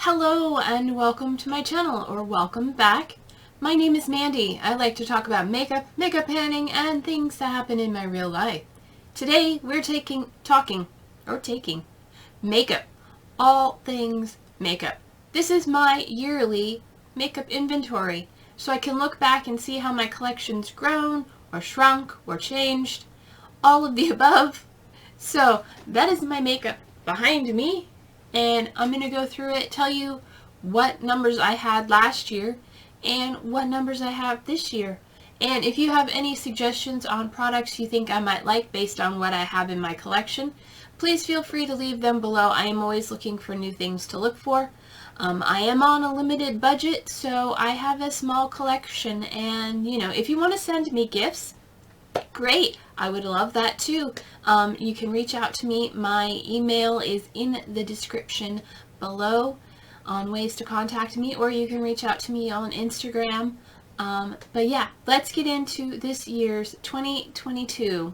Hello and welcome to my channel, or welcome back. My name is Mandy. I like to talk about makeup panning, and things that happen in my real life. Today we're taking makeup. All things makeup. This is my yearly makeup inventory, so I can look back and see how my collection's grown, or shrunk, or changed. All of the above. So that is my makeup behind me. And I'm going to go through it, tell you what numbers I had last year and what numbers I have this year. And if you have any suggestions on products you think I might like based on what I have in my collection, please feel free to leave them below. I am always looking for new things to look for. I am on a limited budget, so I have a small collection. And, if you want to send me gifts, great. I would love that too. You can reach out to me. My email is in the description below on ways to contact me, or you can reach out to me on Instagram. But yeah, let's get into this year's 2022.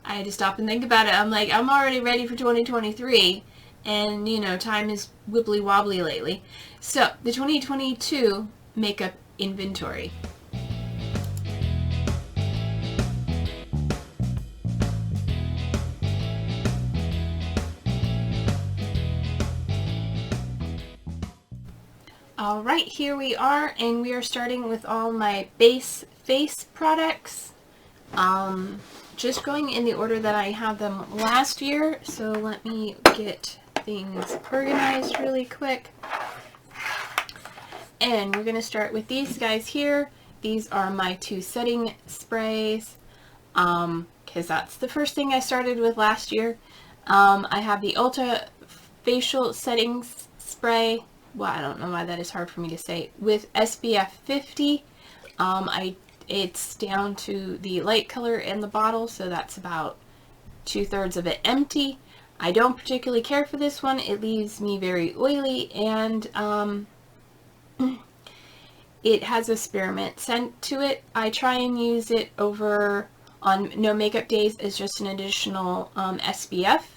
I had to stop and think about it. I'm like, I'm already ready for 2023, and time is wibbly wobbly lately. So the 2022 makeup inventory. Alright, here we are, and we are starting with all my base face products. Just going in the order that I had them last year, so let me get things organized really quick. And we're going to start with these guys here. These are my two setting sprays, because that's the first thing I started with last year. I have the Ulta Facial Setting Spray. Well, I don't know why that is hard for me to say, with SPF 50. It's down to the light color in the bottle, so that's about 2/3 of it empty. I don't particularly care for this one. It leaves me very oily, and it has a spearmint scent to it. I try and use it over on no makeup days as just an additional SPF.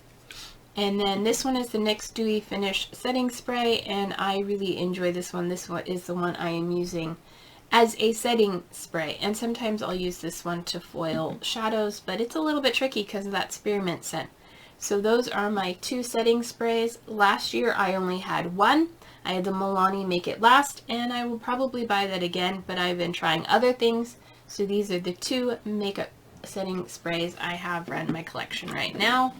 And then this one is the NYX Dewy Finish Setting Spray, and I really enjoy this one. This one is the one I am using as a setting spray, and sometimes I'll use this one to foil shadows, but it's a little bit tricky because of that spearmint scent. So those are my two setting sprays. Last year I only had one. I had the Milani Make It Last, and I will probably buy that again, but I've been trying other things. So these are the two makeup setting sprays I have around my collection right now.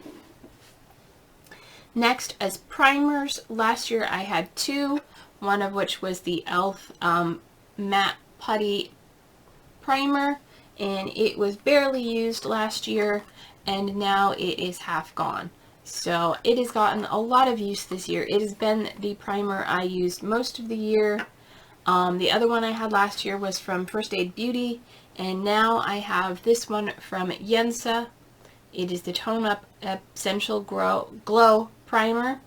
Next, as primers, last year I had two, one of which was the e.l.f. Matte Putty Primer, and it was barely used last year, and now it is half gone. So it has gotten a lot of use this year. It has been the primer I used most of the year. The other one I had last year was from First Aid Beauty, and now I have this one from Yensa. It is the Tone Up Essential Glow Primer,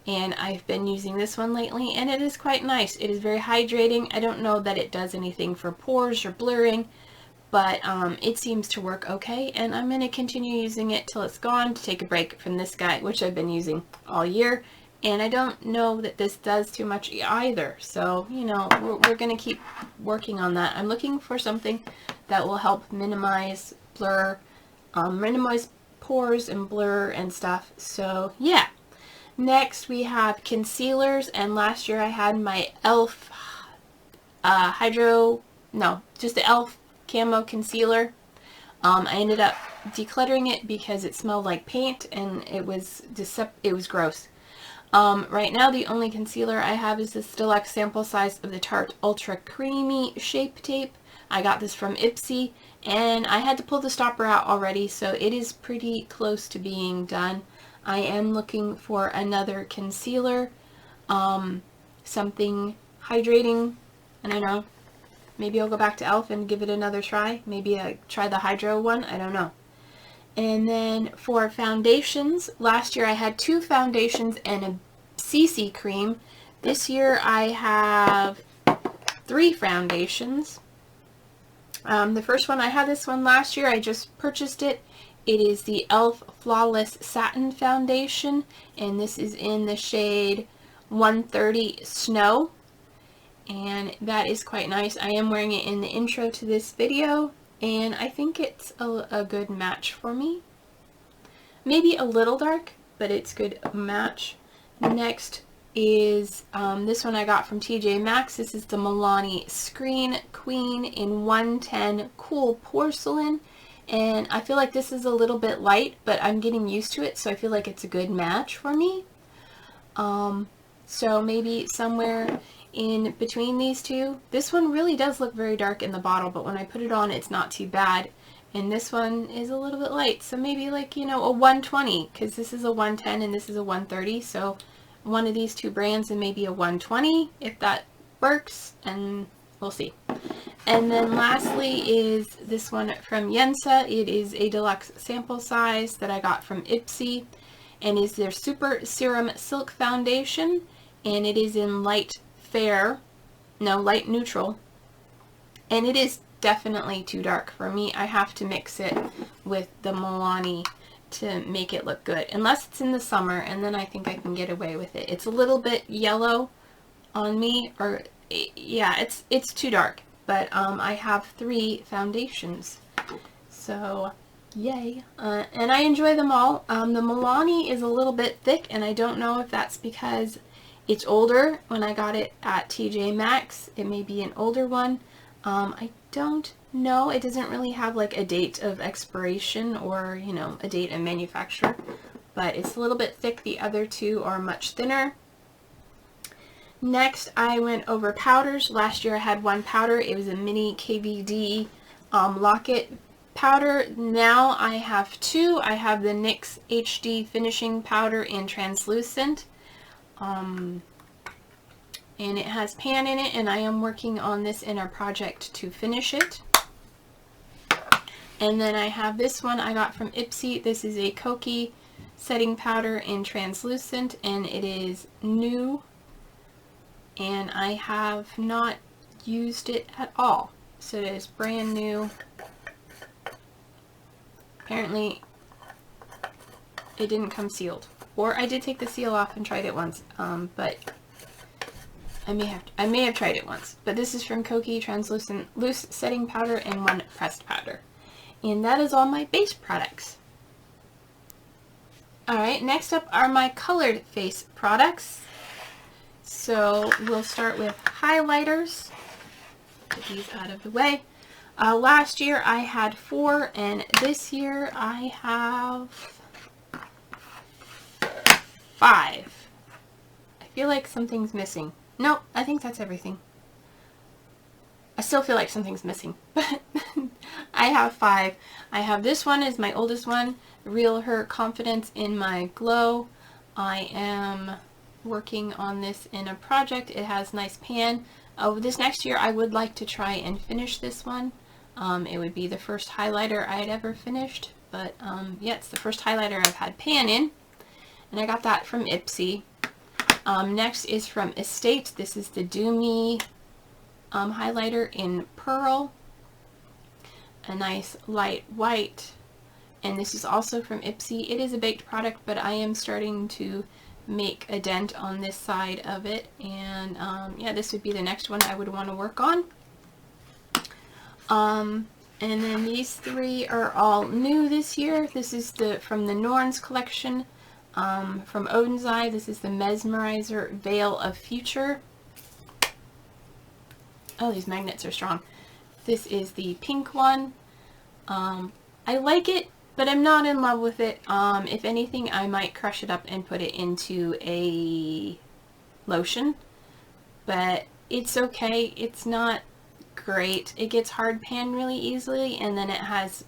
and I've been using this one lately, and it is quite nice. It is very hydrating. I don't know that it does anything for pores or blurring, but it seems to work okay, and I'm going to continue using it till it's gone to take a break from this guy, which I've been using all year, and I don't know that this does too much either. So, we're going to keep working on that. I'm looking for something that will help minimize blur, minimize pores and blur and stuff. So yeah. Next we have concealers, and last year I had my e.l.f. Just the e.l.f. Camo Concealer. I ended up decluttering it because it smelled like paint, and it was gross. Right now the only concealer I have is this deluxe sample size of the Tarte Ultra Creamy Shape Tape. I got this from Ipsy, and I had to pull the stopper out already, so it is pretty close to being done. I am looking for another concealer, something hydrating. I don't know, maybe I'll go back to e.l.f. and give it another try. Maybe try the Hydro one, I don't know. And then for foundations, last year I had two foundations and a CC cream. This year I have three foundations. The first one, I had this one last year. I just purchased it. It is the e.l.f. Flawless Satin Foundation, and this is in the shade 130 Snow, and that is quite nice. I am wearing it in the intro to this video, and I think it's a good match for me. Maybe a little dark, but it's good match. Next is this one I got from TJ Maxx. This is the Milani Screen Queen in 110 Cool Porcelain. And I feel like this is a little bit light, but I'm getting used to it, so I feel like it's a good match for me. So maybe somewhere in between these two. This one really does look very dark in the bottle, but when I put it on, it's not too bad. And this one is a little bit light, so maybe like, you know, a 120, because this is a 110 and this is a 130, so one of these two brands and maybe a 120, if that works, and we'll see. And then lastly is this one from Yensa. It is a deluxe sample size that I got from Ipsy, and is their Super Serum Silk Foundation, and it is in light neutral, and it is definitely too dark for me. I have to mix it with the Milani to make it look good, unless it's in the summer, and then I think I can get away with it. It's a little bit yellow on me, or yeah, it's too dark, but I have 3 foundations, so yay. And I enjoy them all. The Milani is a little bit thick, and I don't know if that's because it's older. When I got it at TJ Maxx, it may be an older one. I don't know. It doesn't really have like a date of expiration or, you know, a date of manufacture, but it's a little bit thick. The other two are much thinner. Next, I went over powders. Last year I had one powder. It was a mini KVD Lock-It powder. Now I have 2. I have the NYX HD finishing powder in translucent. And it has pan in it, and I am working on this in a project to finish it. And then I have this one I got from Ipsy. This is a Kokie setting powder in translucent, and it is new, and I have not used it at all. So it is brand new. Apparently it didn't come sealed, or I did take the seal off and tried it once, but I may have tried it once. But this is from Kokie translucent loose setting powder and 1 pressed powder, and that is all my base products. Alright, next up are my colored face products. So we'll start with highlighters. Get these out of the way. Last year I had 4, and this year I have 5. I feel like something's missing. No, I think that's everything. I still feel like something's missing, but I have 5. I have this one is my oldest one, Real Her Confidence in My Glow. I am working on this in a project. It has nice pan. This next year I would like to try and finish this one. It would be the first highlighter I had ever finished, but yeah, it's the first highlighter I've had pan in, and I got that from Ipsy. Next is from Estate. This is the Do Me highlighter in Pearl. A nice light white. And this is also from Ipsy. It is a baked product, but I am starting to make a dent on this side of it. And yeah, this would be the next one I would want to work on. And then these 3 are all new this year. This is from the Norns collection. From Odin's Eye, this is the Mesmerizer Veil of Future. Oh, these magnets are strong. This is the pink one. I like it, but I'm not in love with it. If anything, I might crush it up and put it into a lotion, but it's okay. It's not great. It gets hard pan really easily, and then it has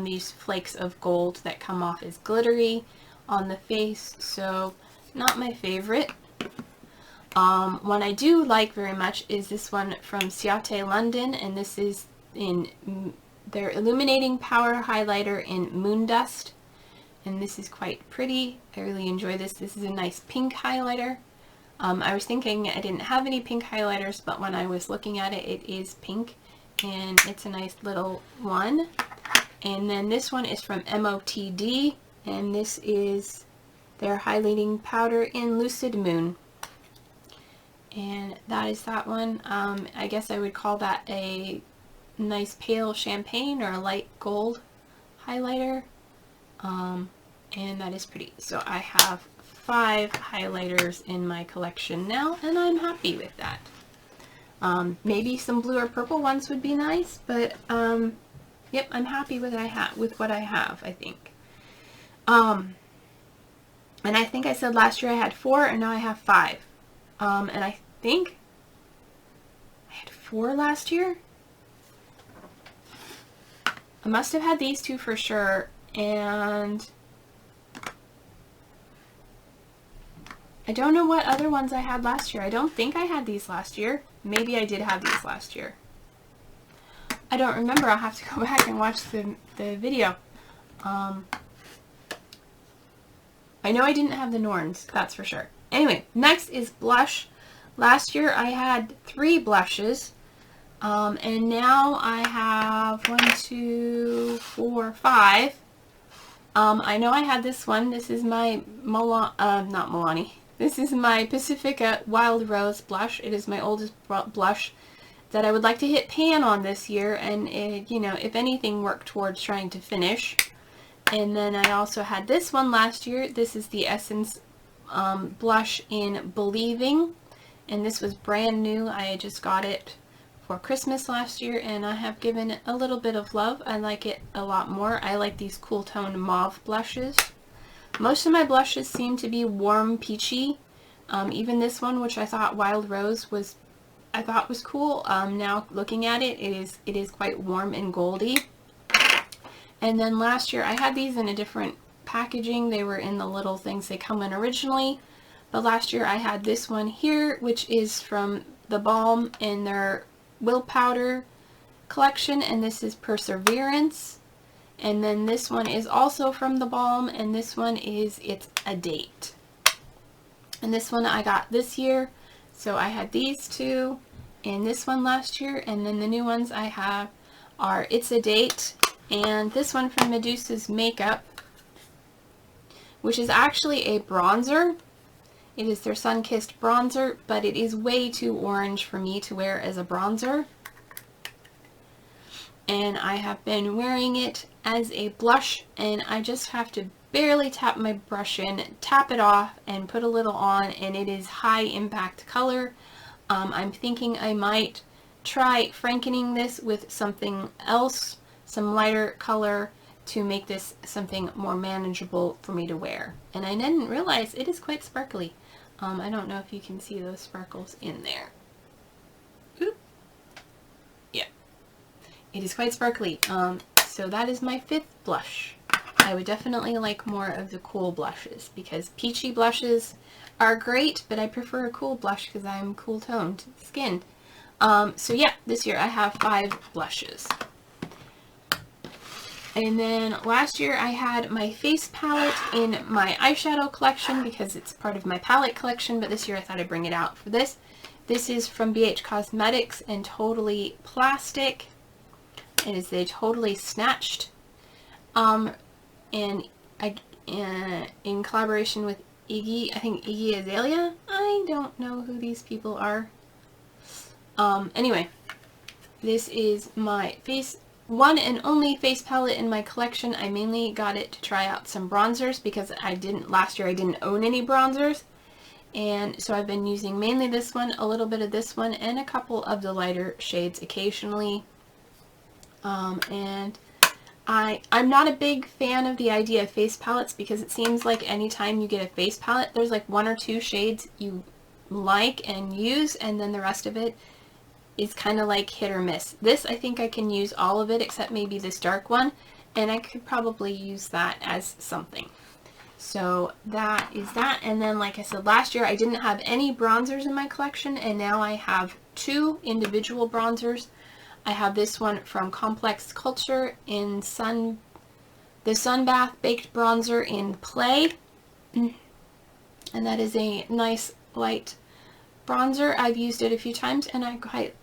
these flakes of gold that come off as glittery on the face, so not my favorite. One I do like very much is this one from Ciate London, and this is in their Illuminating Power Highlighter in Moondust, and this is quite pretty. I really enjoy this. This is a nice pink highlighter. I was thinking I didn't have any pink highlighters, but when I was looking at it, it is pink, and it's a nice little one. And then this one is from MOTD, and this is their highlighting powder in Lucid Moon. And that is that one. I guess I would call that a nice pale champagne or a light gold highlighter. And that is pretty. So I have 5 highlighters in my collection now, and I'm happy with that. Maybe some blue or purple ones would be nice, but yep, I'm happy with what I have, I think. And I think I said last year I had 4, and now I have 5. And I think I had 4 last year. I must have had these 2 for sure, and I don't know what other ones I had last year. I don't think I had these last year. Maybe I did have these last year. I don't remember. I'll have to go back and watch the video. I know I didn't have the Norns, that's for sure. Anyway, next is blush. Last year I had 3 blushes. And now I have 1, 2, 4, 5. I know I had this one. This is my not Milani. This is my Pacifica Wild Rose blush. It is my oldest blush that I would like to hit pan on this year, and it, you know, if anything, work towards trying to finish. And then I also had this one last year. This is the Essence blush in Believing, and this was brand new. I just got it for Christmas last year, and I have given it a little bit of love. I like it a lot more. I like these cool tone mauve blushes. Most of my blushes seem to be warm peachy. Even this one, which I thought Wild Rose was, I thought was cool. Now looking at it, it is quite warm and goldy. And then last year I had these in a different packaging. They were in the little things they come in originally. But last year I had this one here, which is from The Balm in their Will Powder collection, and this is Perseverance. And then this one is also from The Balm, and this one is It's a Date. And this one I got this year. So I had these 2 and this one last year, and then the new ones I have are It's a Date and this one from Medusa's Makeup, which is actually a bronzer. It is their Sun-Kissed bronzer, but it is way too orange for me to wear as a bronzer. And I have been wearing it as a blush, and I just have to barely tap my brush in, tap it off, and put a little on, and it is high impact color. I'm thinking I might try frankening this with something else, some lighter color, to make this something more manageable for me to wear. And I didn't realize it is quite sparkly. I don't know if you can see those sparkles in there. Oop. Yeah. It is quite sparkly. So that is my 5th blush. I would definitely like more of the cool blushes, because peachy blushes are great, but I prefer a cool blush because I'm cool toned skin. So yeah, this year I have 5 blushes. And then last year I had my face palette in my eyeshadow collection because it's part of my palette collection, but this year I thought I'd bring it out for this. This is from BH Cosmetics and Totally Plastic. It is a Totally Snatched. And in collaboration with Iggy, I think Iggy Azalea. I don't know who these people are. Anyway, this is my one and only face palette in my collection. I mainly got it to try out some bronzers because last year I didn't own any bronzers. And so I've been using mainly this one, a little bit of this one, and a couple of the lighter shades occasionally. And I'm not a big fan of the idea of face palettes because it seems like anytime you get a face palette, there's like 1 or 2 shades you like and use, and then the rest of it is kind of like hit or miss. This, I think I can use all of it except maybe this dark one, and I could probably use that as something. So that is that. And then, like I said, last year I didn't have any bronzers in my collection, and now I have 2 individual bronzers. I have this one from Complex Culture in the Sunbath Baked Bronzer in Play. And that is a nice light bronzer. I've used it a few times and I quite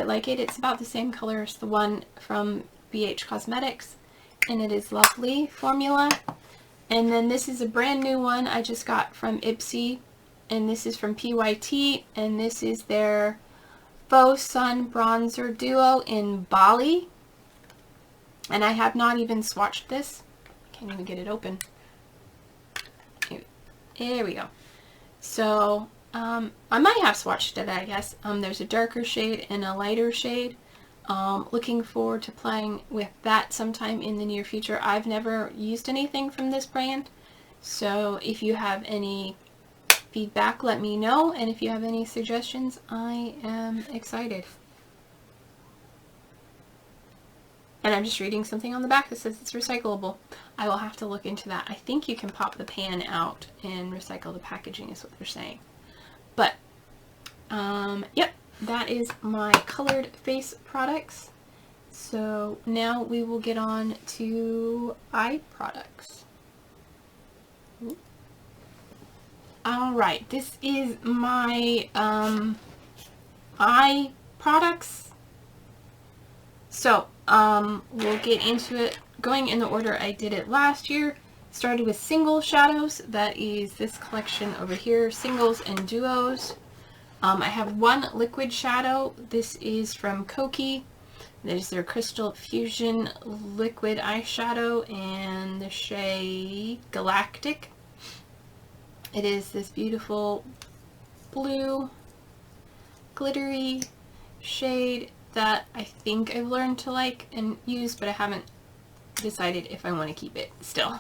like it. It's about the same color as the one from BH Cosmetics, and it is lovely formula. And then this is a brand new one I just got from Ipsy, and this is from PYT, and this is their Faux Sun Bronzer Duo in Bali. And I have not even swatched this. Can't even get it open. There we go. So, I might have swatched it, I guess. There's a darker shade and a lighter shade. Looking forward to playing with that sometime in the near future. I've never used anything from this brand, so if you have any feedback, let me know, and if you have any suggestions, I am excited. And I'm just reading something on the back that says it's recyclable. I will have to look into that. I think you can pop the pan out and recycle the packaging is what they're saying. But, yep, that is my colored face products. So now we will get on to eye products. Alright, this is my eye products. So, we'll get into it going in the order I did it last year. Started with single shadows. That is this collection over here, singles and duos. I have one liquid shadow. This is from Kokie. There's their Crystal Fusion liquid eyeshadow and the shade Galactic. It is this beautiful blue glittery shade that I think I've learned to like and use, but I haven't decided if I want to keep it still.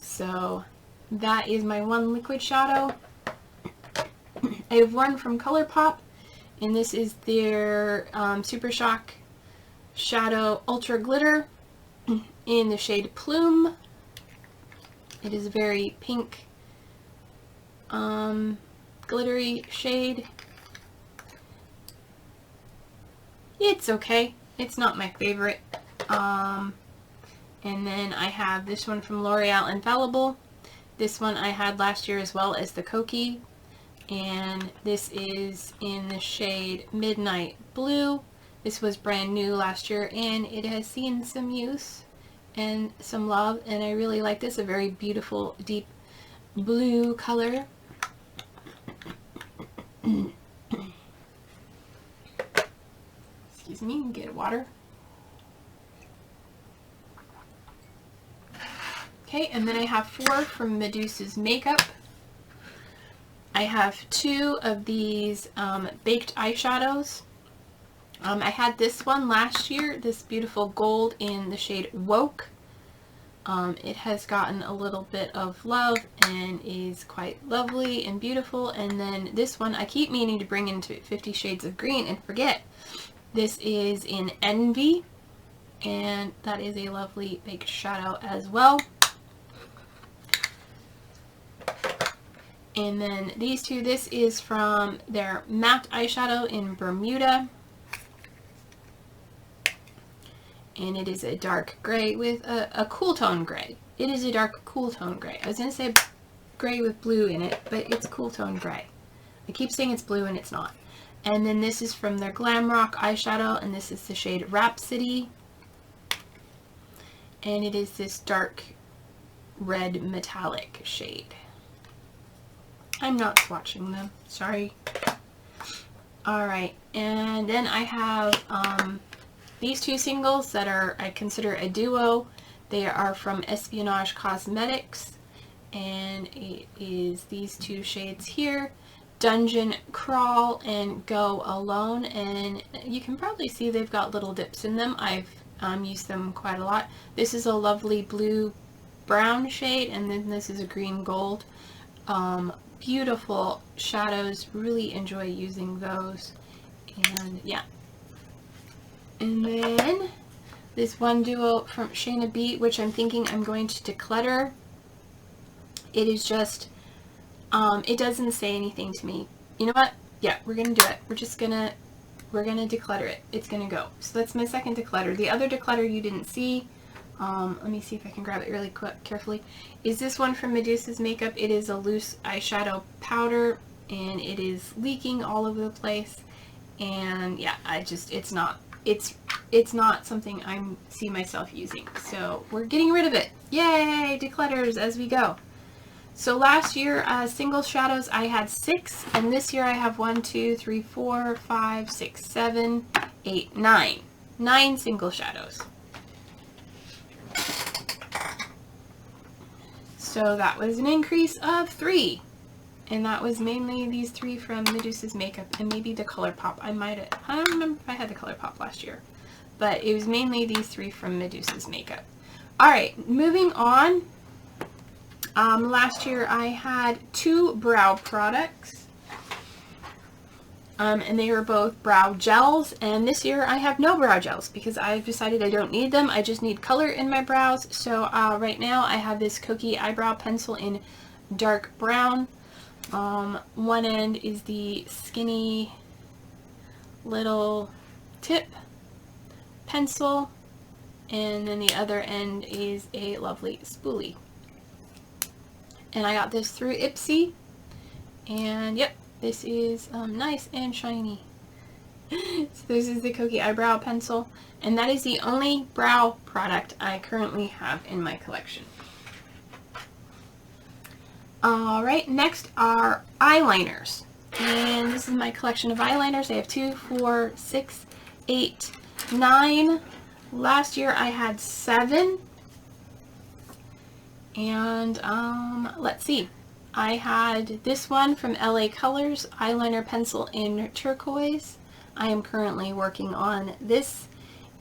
So that is my one liquid shadow. I have one from ColourPop, and this is their Super Shock Shadow Ultra Glitter in the shade Plume. It is a very pink, glittery shade. It's okay. It's not my favorite. And then I have this one from L'Oreal Infallible. This one I had last year as well as the Kokie. And this is in the shade Midnight Blue. This was brand new last year and it has seen some use and some love, and I really like this. A very beautiful deep blue color. Excuse me, get water. Okay, and then I have 4 from Medusa's Makeup. I have 2 of these baked eyeshadows. I had this one last year, this beautiful gold in the shade Woke. It has gotten a little bit of love and is quite lovely and beautiful. And then this one, I keep meaning to bring into 50 Shades of Green and forget. This is in Envy, and that is a lovely baked shadow as well. And then these 2, this is from their matte eyeshadow in Bermuda. And it is a dark gray with a cool tone gray. It is a dark cool tone gray. I was going to say gray with blue in it, but it's cool tone gray. I keep saying it's blue and it's not. And then this is from their Glam Rock eyeshadow, and this is the shade Rhapsody. And it is this dark red metallic shade. I'm not swatching them, sorry. Alright, and then I have these 2 singles that are, I consider a duo. They are from Espionage Cosmetics, and it is these 2 shades here, Dungeon Crawl and Go Alone, and you can probably see they've got little dips in them. I've used them quite a lot. This is a lovely blue brown shade, and then this is a green gold. Beautiful shadows, really enjoy using those, and yeah. And then this one duo from Shayna B, which I'm thinking I'm going to declutter. It is just, it doesn't say anything to me. You know what? Yeah, we're going to do it. We're going to declutter it. It's going to go. So that's my second declutter. The other declutter you didn't see, let me see if I can grab it really quick, carefully, is this one from Medusa's Makeup. It is a loose eyeshadow powder, and it is leaking all over the place. And yeah, it's not something I see myself using. So we're getting rid of it. Yay! Declutters as we go. So last year, single shadows, I had 6, and this year I have 1, 2, 3, 4, 5, 6, 7, 8, 9. 9 single shadows. So that was an increase of 3. And that was mainly these 3 from Medusa's Makeup, and maybe the ColourPop. I don't remember if I had the ColourPop last year. But it was mainly these 3 from Medusa's Makeup. Alright, moving on. Last year I had 2 brow products. And they were both brow gels, and this year I have no brow gels because I've decided I don't need them. I just need color in my brows. So right now I have this Kokie eyebrow pencil in dark brown. One end is the skinny little tip pencil, and then the other end is a lovely spoolie. And I got this through Ipsy, and yep, this is nice and shiny. So this is the Kokie eyebrow pencil, and that is the only brow product I currently have in my collection. Alright, next are eyeliners. And this is my collection of eyeliners. I have 2, 4, 6, 8, 9. Last year I had 7. And let's see. I had this one from LA Colors, eyeliner pencil in turquoise. I am currently working on this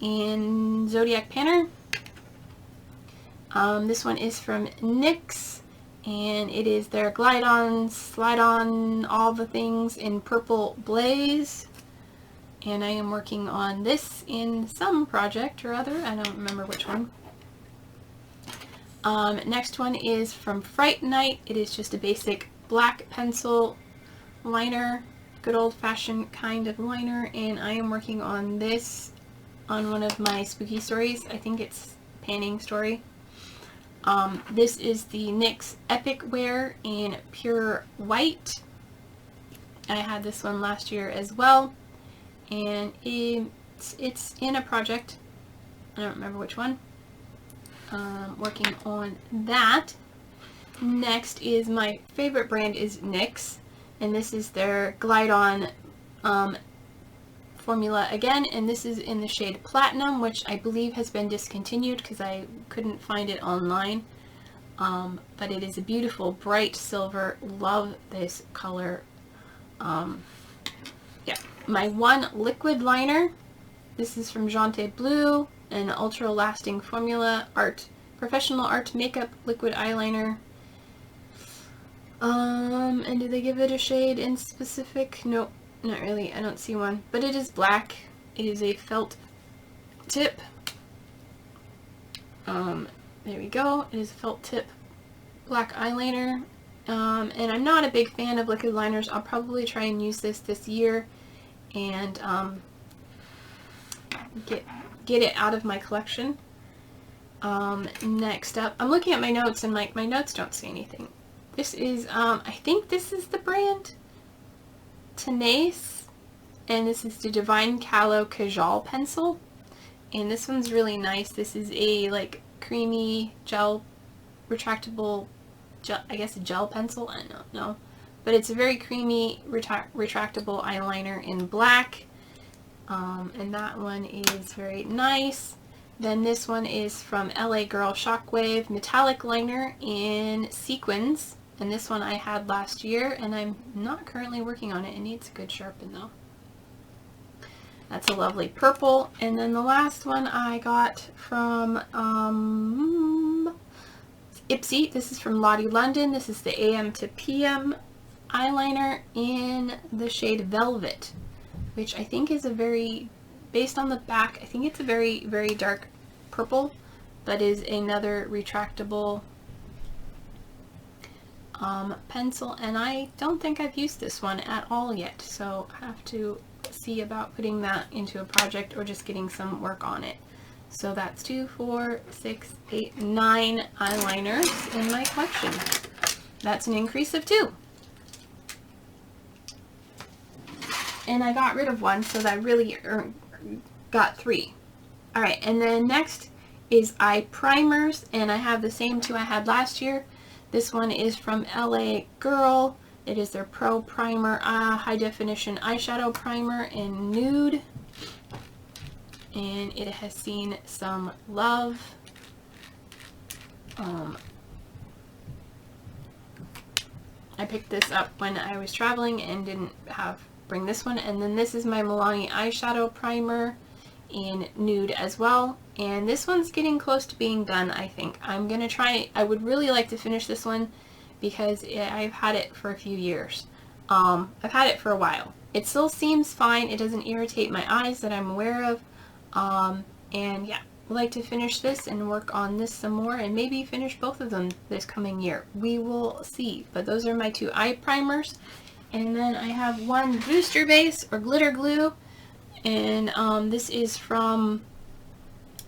in Zodiac Panner. This one is from NYX, and it is their Glide On, Slide On, all the things in Purple Blaze. And I am working on this in some project or other. I don't remember which one. Next one is from Fright Night. It is just a basic black pencil liner, good old-fashioned kind of liner, and I am working on this on one of my spooky stories. I think it's Panning Story. This is the NYX Epic Wear in Pure White. I had this one last year as well, and it's in a project. I don't remember which one. Working on that. Next is my favorite brand is NYX, and this is their Glide On formula again, and this is in the shade Platinum, which I believe has been discontinued because I couldn't find it online. But it is a beautiful bright silver. Love this color. Yeah, my one liquid liner. This is from Jante Blue, an ultra lasting formula professional art makeup liquid eyeliner. And did they give it a shade in specific? Nope, not really. I don't see one, but it is black. It is a felt tip. There we go. It is a felt tip black eyeliner. And I'm not a big fan of liquid liners. I'll probably try and use this year and get it out of my collection. Next up, I'm looking at my notes and like my notes don't say anything. This is I think this is the brand Tenace, and this is the Divine Calo Kajal pencil, and this one's really nice. This is a like creamy gel retractable gel, I guess a gel pencil, I don't know, but it's a very creamy retractable eyeliner in black. And that one is very nice. Then this one is from LA Girl Shockwave Metallic Liner in Sequins. And this one I had last year, and I'm not currently working on it. It needs a good sharpen though. That's a lovely purple. And then the last one I got from Ipsy. This is from Lottie London. This is the AM to PM eyeliner in the shade Velvet, which I think is a very, based on the back, I think it's a very, very dark purple, but is another retractable pencil, and I don't think I've used this one at all yet, so I have to see about putting that into a project or just getting some work on it. So that's 2, 4, 6, 8, 9 eyeliners in my collection. That's an increase of 2. And I got rid of one, so that I really got 3. Alright, and then next is eye primers, and I have the same 2 I had last year. This one is from LA Girl. It is their Pro Primer High Definition Eyeshadow Primer in Nude. And it has seen some love. I picked this up when I was traveling and didn't bring this one. And then this is my Milani Eyeshadow Primer in Nude as well. And this one's getting close to being done, I think. I'm going to try, I would really like to finish this one because I've had it for a few years. I've had it for a while. It still seems fine. It doesn't irritate my eyes that I'm aware of. And yeah, I'd like to finish this and work on this some more and maybe finish both of them this coming year. We will see. But those are my two eye primers. And then I have one booster base or glitter glue. And this is from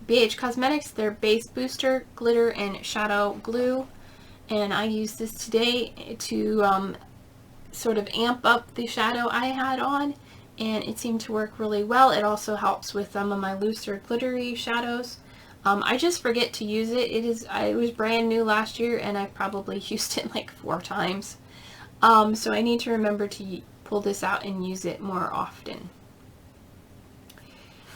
BH Cosmetics, their base booster, glitter, and shadow glue. And I used this today to sort of amp up the shadow I had on. And it seemed to work really well. It also helps with some of my looser glittery shadows. I just forget to use it. It was brand new last year and I probably used it like 4 times. So I need to remember to pull this out and use it more often.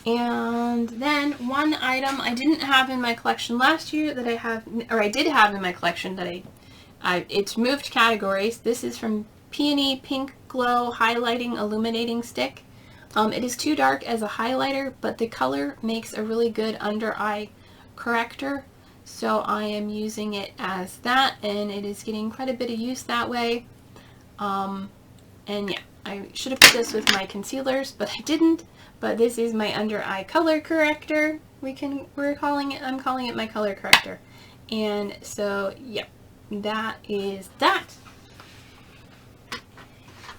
And then one item I didn't have in my collection last year that I did have in my collection that it's moved categories. This is from Peony Pink Glow Highlighting Illuminating Stick. It is too dark as a highlighter, but the color makes a really good under eye corrector. So I am using it as that, and it is getting quite a bit of use that way. And yeah, I should have put this with my concealers, but I didn't. But this is my under eye color corrector. I'm calling it my color corrector. And so, yeah, that is that.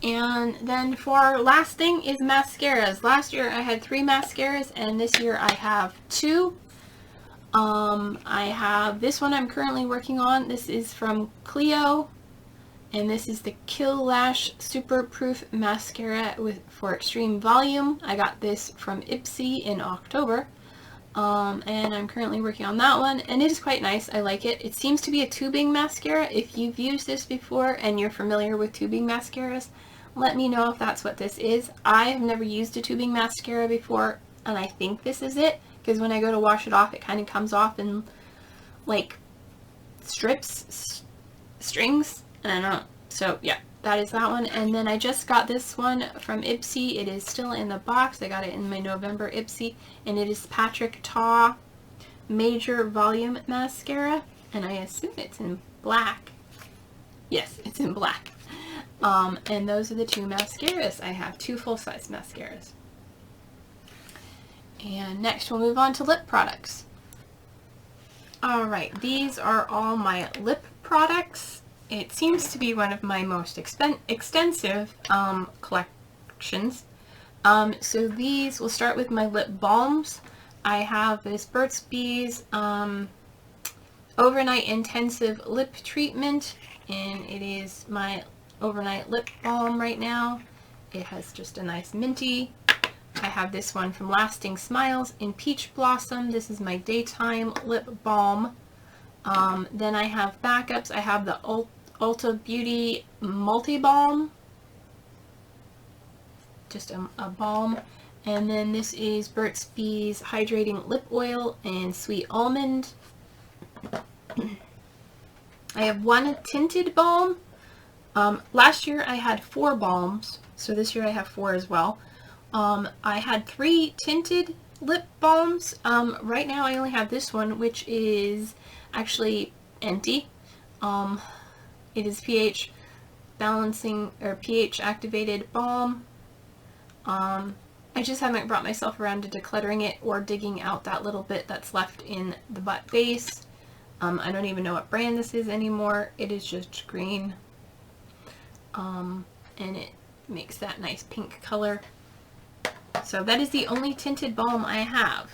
And then for our last thing is mascaras. Last year I had 3 mascaras and this year I have 2. I have this one I'm currently working on. This is from Clio. And this is the Kill Lash Super Proof Mascara for Extreme Volume. I got this from Ipsy in October. And I'm currently working on that one. And it is quite nice. I like it. It seems to be a tubing mascara. If you've used this before and you're familiar with tubing mascaras, let me know if that's what this is. I have never used a tubing mascara before, and I think this is it. Because when I go to wash it off, it kind of comes off in, like, strings. I don't know. So, yeah, that is that one. And then I just got this one from Ipsy. It is still in the box. I got it in my November Ipsy. And it is Patrick Ta Major Volume Mascara. And I assume it's in black. Yes, it's in black. And those are the 2 mascaras. I have 2 full-size mascaras. And next we'll move on to lip products. Alright, these are all my lip products. It seems to be one of my most extensive collections. So these, we'll start with my lip balms. I have this Burt's Bees Overnight Intensive Lip Treatment, and it is my overnight lip balm right now. It has just a nice minty. I have this one from Lasting Smiles in Peach Blossom. This is my daytime lip balm. Then I have backups. I have the Ulta Beauty Multi Balm. Just a balm. And then this is Burt's Bees Hydrating Lip Oil and Sweet Almond. I have one tinted balm. Last year I had 4 balms, so this year I have 4 as well. I had 3 tinted lip balms. Right now I only have this one, which is actually empty. It is pH balancing or pH activated balm. I just haven't brought myself around to decluttering it or digging out that little bit that's left in the butt base. I don't even know what brand this is anymore. It is just green. And it makes that nice pink color. So that is the only tinted balm I have.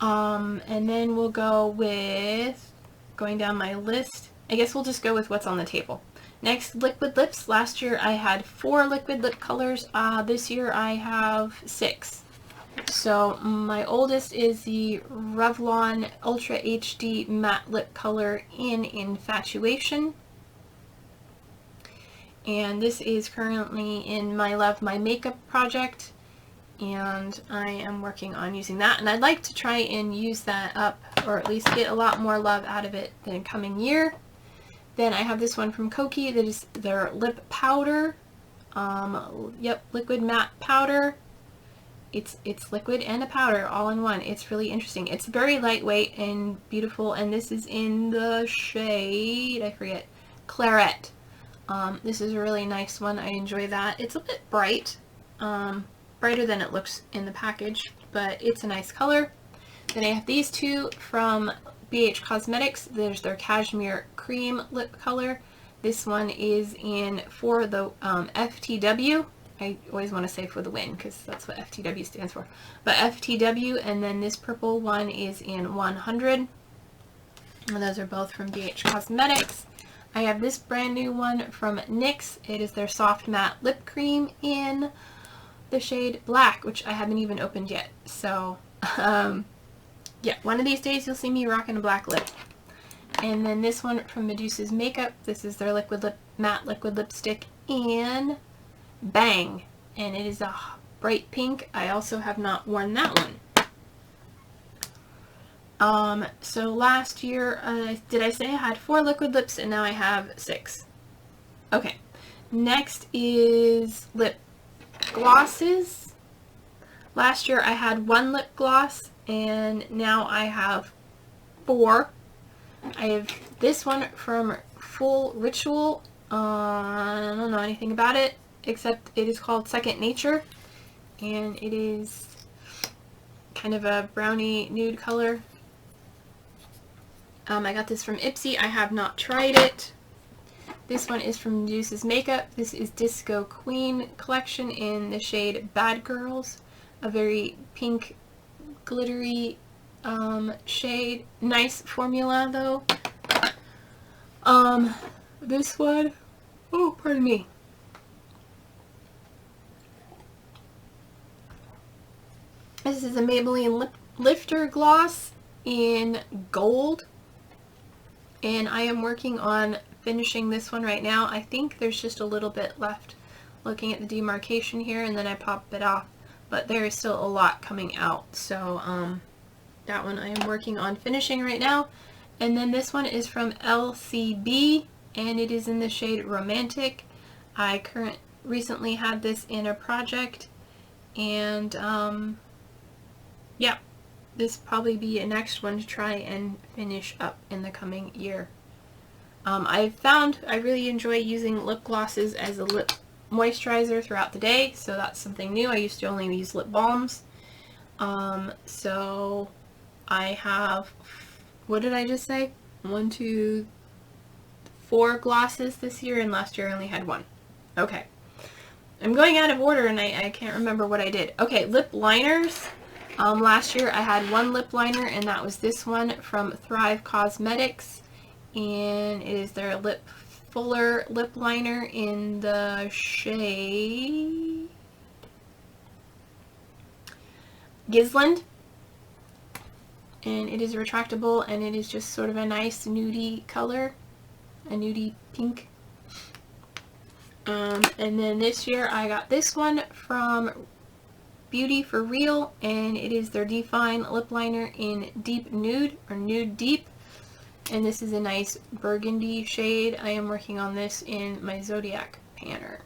And then we'll go with, going down my list, I guess we'll just go with what's on the table. Next, liquid lips. Last year I had 4 liquid lip colors. This year I have 6. So my oldest is the Revlon Ultra HD Matte Lip Color in Infatuation. And this is currently in my Love My Makeup project, and I am working on using that, and I'd like to try and use that up, or at least get a lot more love out of it the coming year. Then I have this one from Kokie that is their lip powder. Yep, liquid matte powder. It's liquid and a powder all in one. It's really interesting. It's very lightweight and beautiful, and this is in the shade, I forget, Claret. This is a really nice one. I enjoy that. It's a bit bright, brighter than it looks in the package, but it's a nice color. Then I have these two from BH Cosmetics. There's their Cashmere Cream Lip Color. This one is in For the FTW. I always want to say For the Win because that's what FTW stands for. But FTW, and then this purple one is in 100. And those are both from BH Cosmetics. I have this brand new one from NYX. It is their Soft Matte Lip Cream in the shade Black, which I haven't even opened yet. So, yeah, one of these days you'll see me rocking a black lip. And then this one from Medusa's Makeup. This is their matte liquid lipstick in Bang. And it is a bright pink. I also have not worn that one. So last year, did I say I had 4 liquid lips, and now I have 6. Okay. Next is lip glosses. Last year I had 1 lip gloss, and now I have 4. I have this one from Full Ritual. I don't know anything about it, except it is called Second Nature, and it is kind of a brownie nude color. I got this from Ipsy. I have not tried it. This one is from Medusa's Makeup. This is Disco Queen collection in the shade Bad Girls. A very pink, glittery shade. Nice formula though. This one, oh, pardon me. This is a Maybelline Lip Lifter Gloss in Gold. And I am working on finishing this one right now. I think there's just a little bit left looking at the demarcation here, and then I pop it off. But there is still a lot coming out. So that one I am working on finishing right now. And then this one is from LCB, and it is in the shade Romantic. I recently had this in a project, and yeah. This will probably be a next one to try and finish up in the coming year. I've found I really enjoy using lip glosses as a lip moisturizer throughout the day, so that's something new. I used to only use lip balms. So I have, what did I just say? 1, 2, 4 glosses this year, and last year I only had 1. Okay. I'm going out of order, and I can't remember what I did. Okay, lip liners. Last year I had 1 lip liner, and that was this one from Thrive Cosmetics, and it is their Lip Fuller lip liner in the shade Gisland, and it is retractable, and it is just sort of a nice nudie color, a nudie pink. And then this year I got this one from Beauty for Real, and it is their Define lip liner in Deep Nude, or Nude Deep, and this is a nice burgundy shade. I am working on this in my Zodiac panner.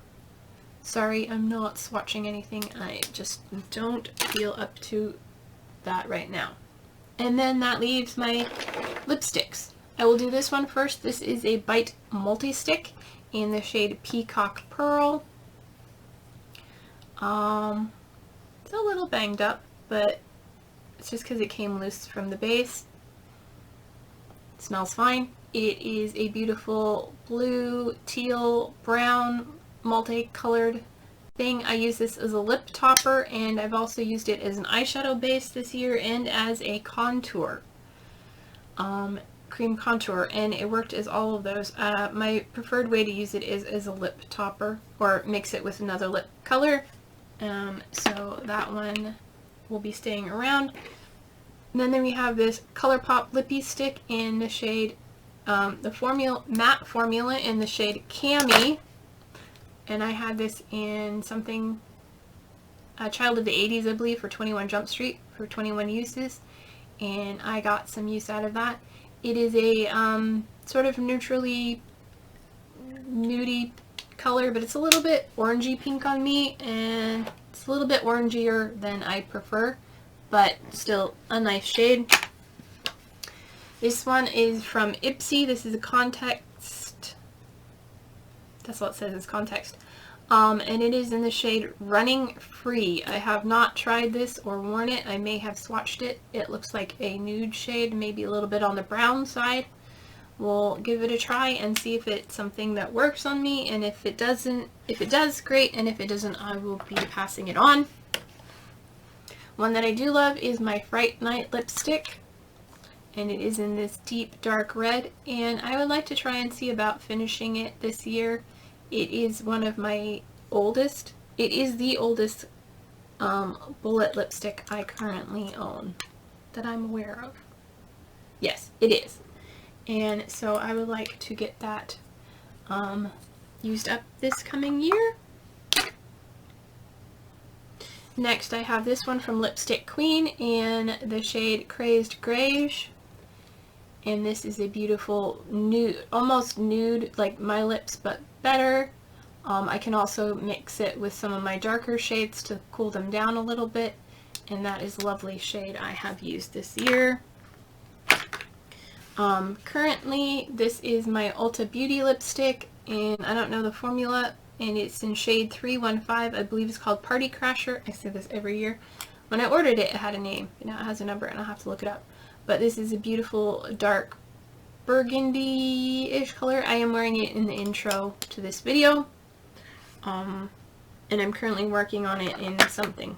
Sorry, I'm not swatching anything. I just don't feel up to that right now. And then that leaves my lipsticks. I will do this one first. This is a Bite Multi-Stick in the shade Peacock Pearl. It's a little banged up, but it's just because it came loose from the base. It smells fine. It is a beautiful blue, teal, brown, multicolored thing. I use this as a lip topper, and I've also used it as an eyeshadow base this year and as a contour, cream contour, and it worked as all of those. My preferred way to use it is as a lip topper, or mix it with another lip color. So that one will be staying around. And then we have this ColourPop Lippie Stick in the shade, the matte formula in the shade Cami. And I had this in something, Child of the 80s, I believe, for 21 Jump Street, for 21 uses. And I got some use out of that. It is a sort of neutrally nudie color, but it's a little bit orangey pink on me, and it's a little bit orangier than I prefer, but still a nice shade. This one is from Ipsy. This is a Context. That's what it says, is Context. And it is in the shade Running Free. I have not tried this or worn it. I may have swatched it. It looks like a nude shade, maybe a little bit on the brown side. We'll give it a try and see if it's something that works on me, and if it doesn't, if it does, great, and if it doesn't, I will be passing it on. One that I do love is my Fright Night lipstick, and it is in this deep dark red, and I would like to try and see about finishing it this year. It is one of my oldest, it is the oldest bullet lipstick I currently own that I'm aware of. Yes, it is. And so I would like to get that used up this coming year. Next I have this one from Lipstick Queen in the shade Crazed Greige. And this is a beautiful nude, almost nude, like my lips, but better. I can also mix it with some of my darker shades to cool them down a little bit. And that is a lovely shade I have used this year. Currently, this is my Ulta Beauty lipstick, and I don't know the formula, and it's in shade 315. I believe it's called Party Crasher. I say this every year. When I ordered it, it had a name. Now it has a number, and I'll have to look it up. But this is a beautiful dark burgundy-ish color. I am wearing it in the intro to this video. And I'm currently working on it in something.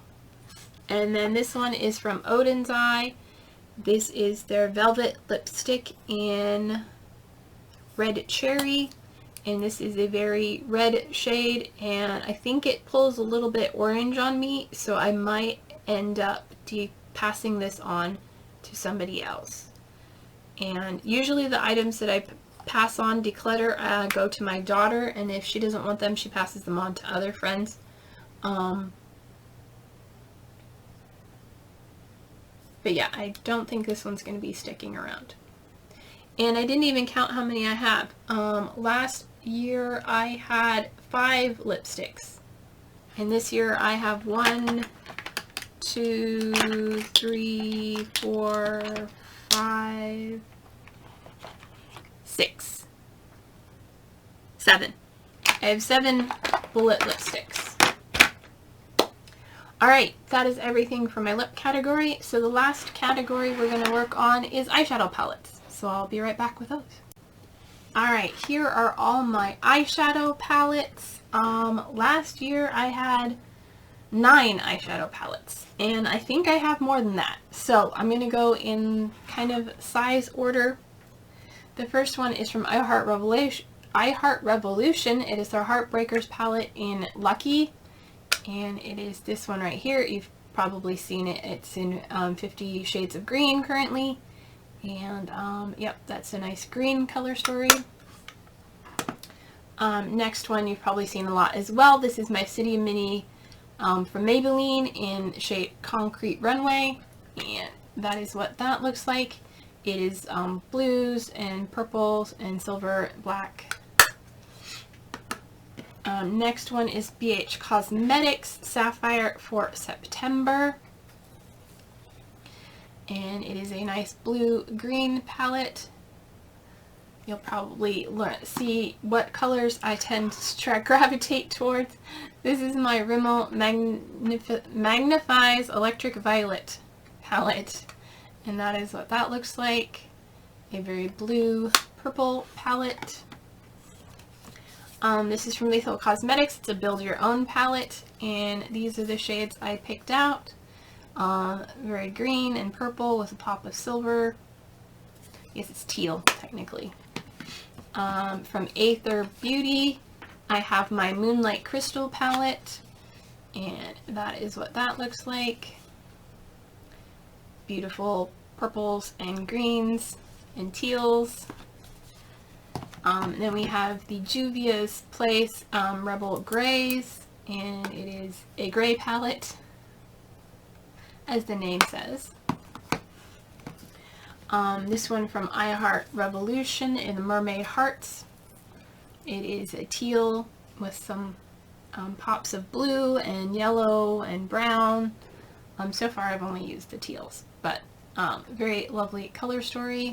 And then this one is from Odin's Eye. This is their Velvet lipstick in Red Cherry, and this is a very red shade, and I think it pulls a little bit orange on me, so I might end up passing this on to somebody else. And usually the items that I pass on, declutter, go to my daughter, and if she doesn't want them, she passes them on to other friends. But yeah, I don't think this one's going to be sticking around. And I didn't even count how many I have. Last year I had 5 lipsticks. And this year I have 1, 2, 3, 4, 5, 6, 7. I have 7 bullet lipsticks. Alright, that is everything for my lip category. So the last category we're going to work on is eyeshadow palettes. So I'll be right back with those. Alright, here are all my eyeshadow palettes. Last year I had 9 eyeshadow palettes, and I think I have more than that. So I'm going to go in kind of size order. The first one is from I Heart Revolution. It is their Heartbreakers palette in Lucky. And it is this one right here. You've probably seen it. It's in 50 Shades of Green currently. And yep, that's a nice green color story. Next one you've probably seen a lot as well. This is my City Mini from Maybelline in shade Concrete Runway. And that is what that looks like. It is blues and purples and silver, black. Next one is BH Cosmetics Sapphire for September. And it is a nice blue-green palette. You'll probably see what colors I tend to gravitate towards. This is my Rimmel Magnifies Electric Violet palette. And that is what that looks like. A very blue-purple palette. This is from Lethal Cosmetics. It's a build your own palette, and these are the shades I picked out. Very green and purple with a pop of silver. I guess it's teal technically. From Aether Beauty, I have my Moonlight Crystal palette, and that is what that looks like. beautiful purples and greens and teals. And then we have the Juvia's Place Rebel Grays, and it is a gray palette, as the name says. This one from I Heart Revolution in Mermaid Hearts. It is a teal with some pops of blue and yellow and brown. So far I've only used the teals, but very lovely color story.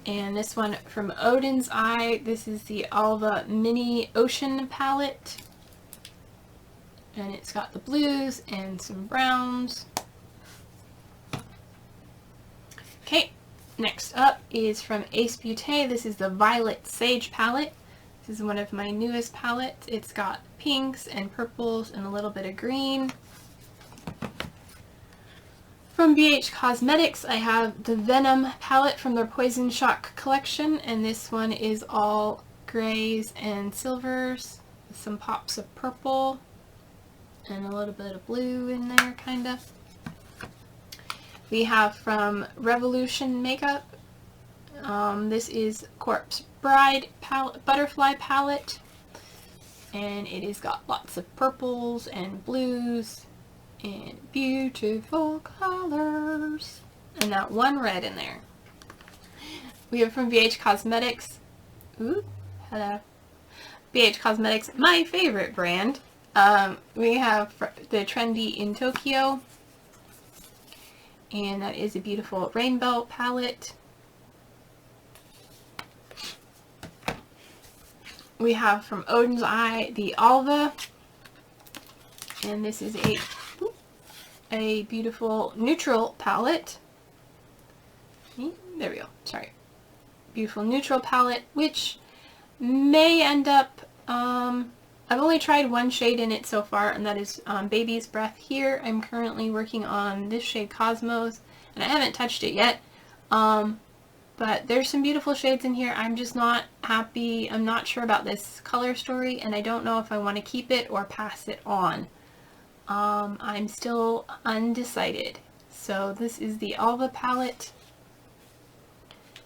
And this one from Odin's Eye, this is the Alva Mini Ocean palette. And it's got the blues and some browns. Okay, next up is from Ace Beauté. This is the Violet Sage palette. This is one of my newest palettes. It's got pinks and purples and a little bit of green. From BH Cosmetics, I have the Venom palette from their Poison Shock collection, and this one is all grays and silvers with some pops of purple and a little bit of blue in there, kind of. We have from Revolution Makeup, this is Corpse Bride Butterfly palette, and it has got lots of purples and blues and beautiful colors, and that one red in there. We have from BH Cosmetics, ooh, hello, BH Cosmetics, my favorite brand. We have the Trendy in Tokyo, and that is a beautiful rainbow palette. We have from Odin's Eye the Alva, and this is a beautiful neutral palette. There we go, sorry. Beautiful neutral palette, which may end up, I've only tried one shade in it so far, and that is Baby's Breath here. I'm currently working on this shade Cosmos, and I haven't touched it yet. But there's some beautiful shades in here. I'm just not happy. I'm not sure about this color story, and I don't know if I want to keep it or pass it on. I'm still undecided. So this is the Alva palette.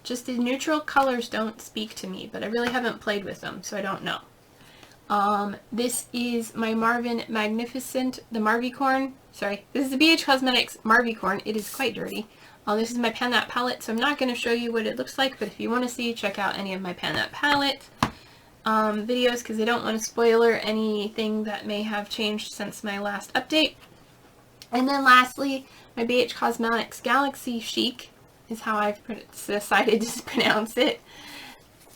Just the neutral colors don't speak to me, but I really haven't played with them, so I don't know. This is my Marvin Magnificent, the Marvicorn. Sorry, this is the BH Cosmetics Marvicorn. It is quite dirty. This is my Pan That palette, so I'm not going to show you what it looks like, but if you want to see, check out any of my Pan That palette videos, because I don't want to spoiler anything that may have changed since my last update. And then lastly, my BH Cosmetics Galaxy Chic is how I've decided to pronounce it.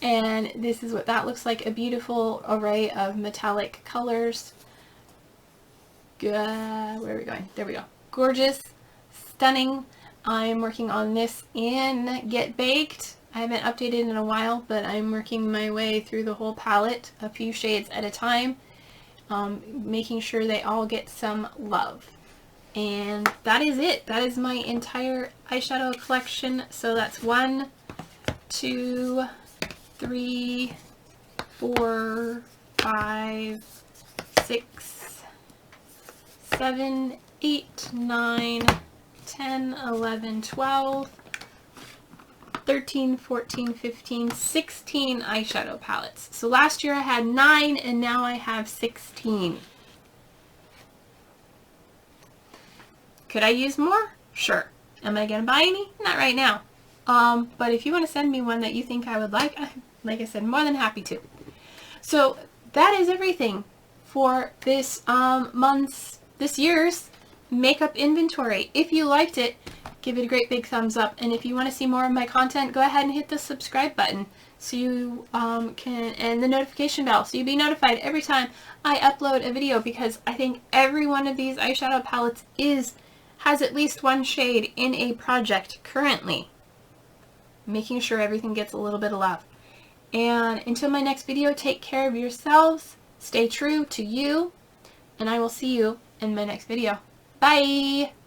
And this is what that looks like, a beautiful array of metallic colors. Where are we going? There we go. Gorgeous, stunning. I'm working on this in Get Baked. I haven't updated in a while, but I'm working my way through the whole palette, a few shades at a time, making sure they all get some love. And that is it. That is my entire eyeshadow collection. So that's 1, 2, 3, 4, 5, 6, 7, 8, 9, 10, 11, 12, 13, 14, 15, 16 eyeshadow palettes. So last year I had 9 and now I have 16. Could I use more? Sure. Am I going to buy any? Not right now. But if you want to send me one that you think I would like I said, more than happy to. So that is everything for this this year's makeup inventory. If you liked it, give it a great big thumbs up, and if you want to see more of my content, go ahead and hit the subscribe button so you and the notification bell so you'll be notified every time I upload a video, because I think every one of these eyeshadow palettes has at least one shade in a project currently, making sure everything gets a little bit of love. And until my next video, take care of yourselves, stay true to you, and I will see you in my next video. Bye!